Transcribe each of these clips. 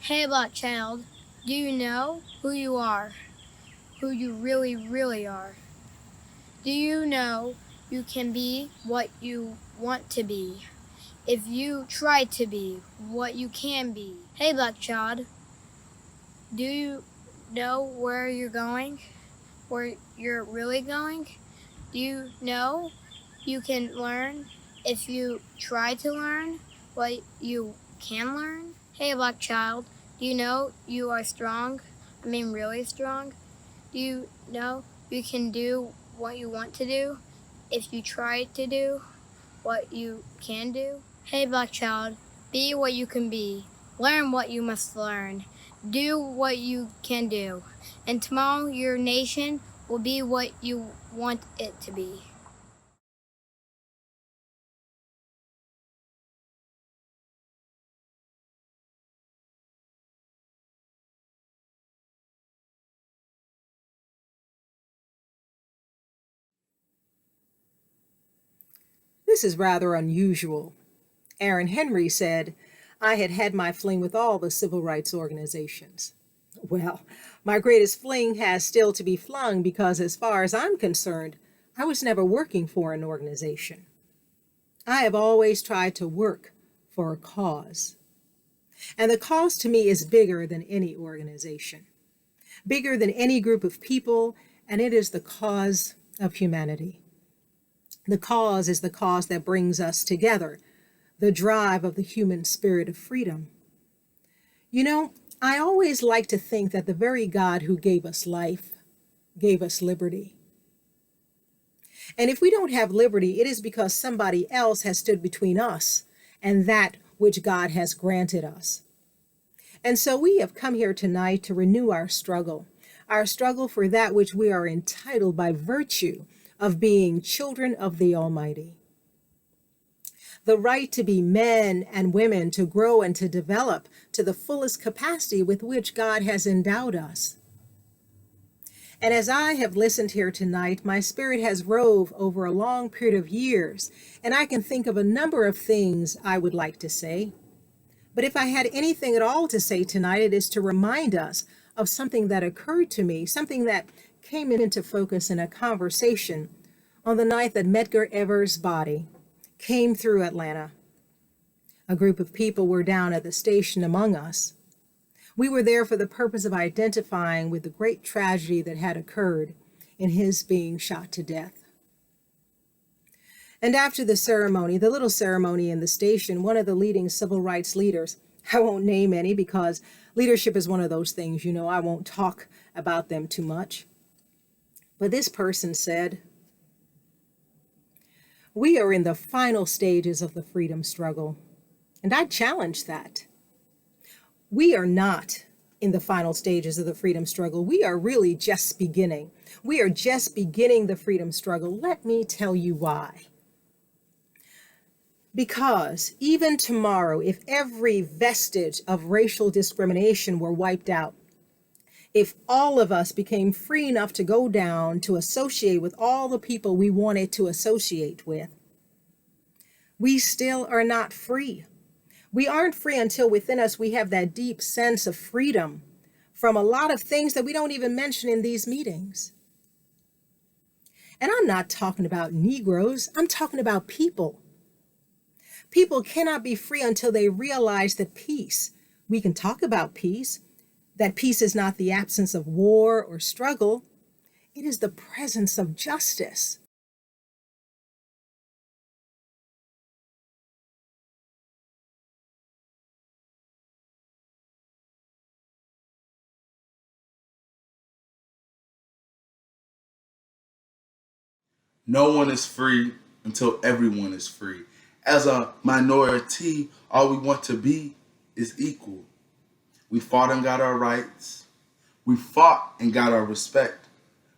Hey, Black Child, do you know who you are? Who you really, really are? Do you know you can be what you want to be if you try to be what you can be? Hey, Black Child, do you know where you're going? Where you're really going? Do you know you can learn if you try to learn what you can learn? Hey, Black Child, do you know you are strong? I mean, really strong? Do you know you can do what you want to do if you try to do what you can do? Hey, Black Child, be what you can be. Learn what you must learn. Do what you can do. And tomorrow your nation will be what you want it to be. This is rather unusual. Aaron Henry said, I had had my fling with all the civil rights organizations. Well, my greatest fling has still to be flung because, as far as I'm concerned, I was never working for an organization. I have always tried to work for a cause. And the cause to me is bigger than any organization, bigger than any group of people, and it is the cause of humanity. The cause is the cause that brings us together, the drive of the human spirit of freedom. You know, I always like to think that the very God who gave us life gave us liberty. And if we don't have liberty, it is because somebody else has stood between us and that which God has granted us. And so we have come here tonight to renew our struggle for that which we are entitled by virtue of being children of the Almighty. The right to be men and women, to grow and to develop to the fullest capacity with which God has endowed us. And as I have listened here tonight, my spirit has roved over a long period of years, and I can think of a number of things I would like to say. But if I had anything at all to say tonight, it is to remind us of something that occurred to me, something that came into focus in a conversation on the night that Medgar Evers' body came through Atlanta. A group of people were down at the station among us. We were there for the purpose of identifying with the great tragedy that had occurred in his being shot to death. And after the ceremony, the little ceremony in the station, one of the leading civil rights leaders, I won't name any because leadership is one of those things, I won't talk about them too much. But this person said, we are in the final stages of the freedom struggle. And I challenge that. We are not in the final stages of the freedom struggle. We are really just beginning. We are just beginning the freedom struggle. Let me tell you why. Because even tomorrow, if every vestige of racial discrimination were wiped out, if all of us became free enough to go down to associate with all the people we wanted to associate with, we still are not free. We aren't free until within us we have that deep sense of freedom from a lot of things that we don't even mention in these meetings. And I'm not talking about Negroes, I'm talking about people. People cannot be free until they realize that peace, we can talk about peace, that peace is not the absence of war or struggle, it is the presence of justice. No one is free until everyone is free. As a minority, all we want to be is equal. We fought and got our rights. We fought and got our respect.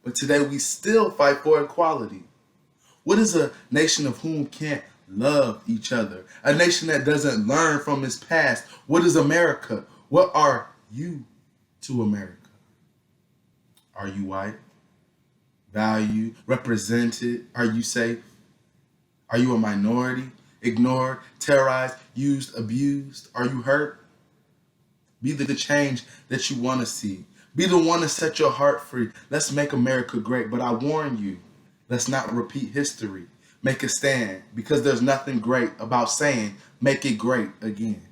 but today we still fight for equality. What is a nation of whom can't love each other? A nation that doesn't learn from its past? What is America? What are you to America? Are you white? Valued? Represented? Are you safe? Are you a minority? Ignored? Terrorized? Used? Abused? Are you hurt? Be the change that you want to see. Be the one to set your heart free. Let's make America great. But I warn you, let's not repeat history. Make a stand, because there's nothing great about saying, make it great again.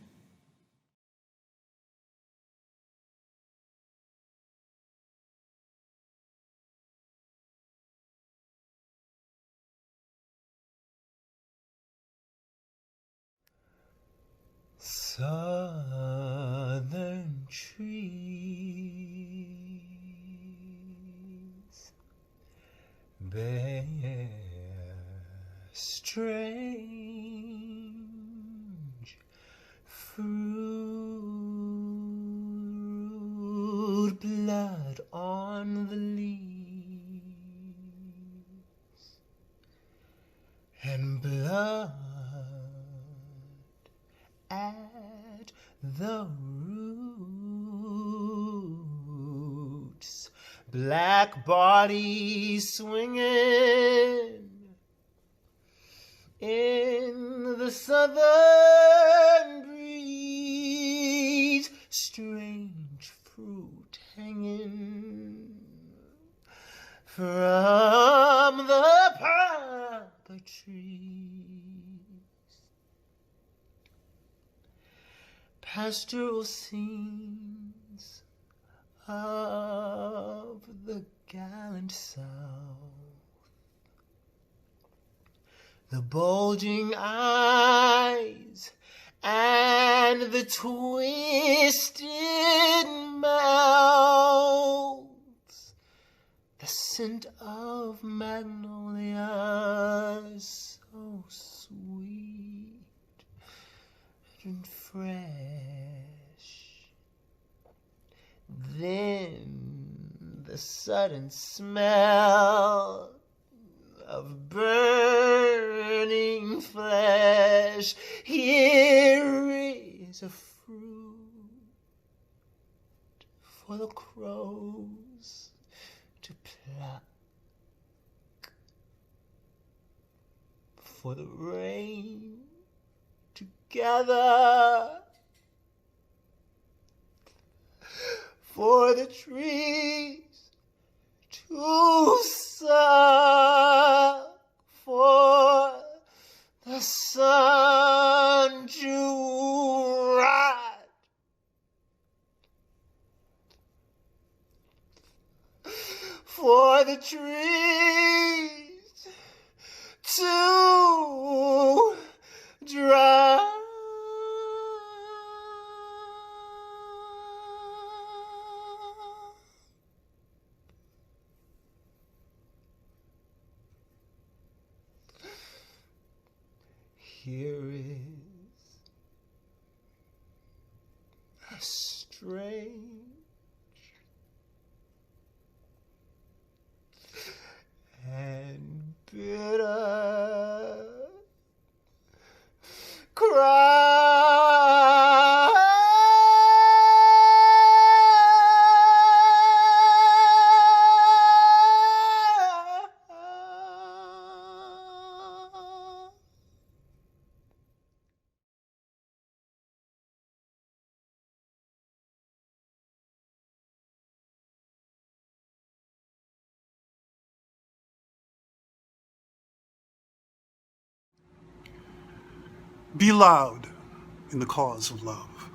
Southern trees bear strange fruit, blood on the leaves, and blood at the roots. Black bodies swinging in the southern breeze. Strange fruit hanging from the purple trees. Pastoral scenes of the gallant South, the bulging eyes and the twisted mouths, the scent of magnolias so sweet and fresh. Then the sudden smell of burning flesh. Here is a fruit for the crows to pluck, for the rain to gather, for the trees to suck, for the sun to rise, for the trees to dry. Here is a strange and bitter cry. Be loud in the cause of love.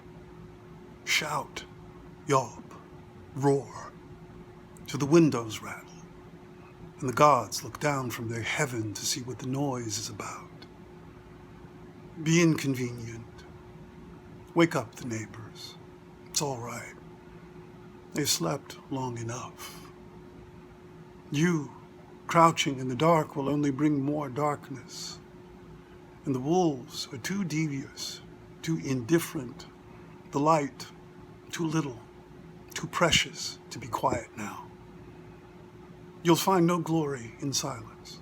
Shout, yawp, roar, till the windows rattle, and the gods look down from their heaven to see what the noise is about. Be inconvenient. Wake up the neighbors. It's all right. They slept long enough. You, crouching in the dark, will only bring more darkness. And the wolves are too devious, too indifferent. The light, too little, too precious to be quiet now. You'll find no glory in silence,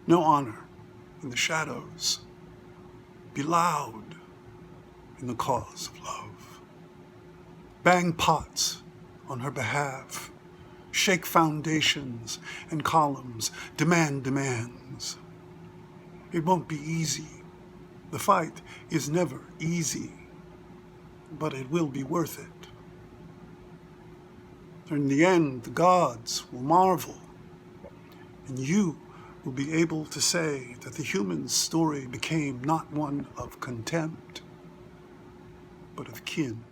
no honor in the shadows. Be loud in the cause of love. Bang pots on her behalf. Shake foundations and columns. Demand demands. It won't be easy. The fight is never easy, but it will be worth it. In the end, the gods will marvel, and you will be able to say that the human story became not one of contempt, but of kin.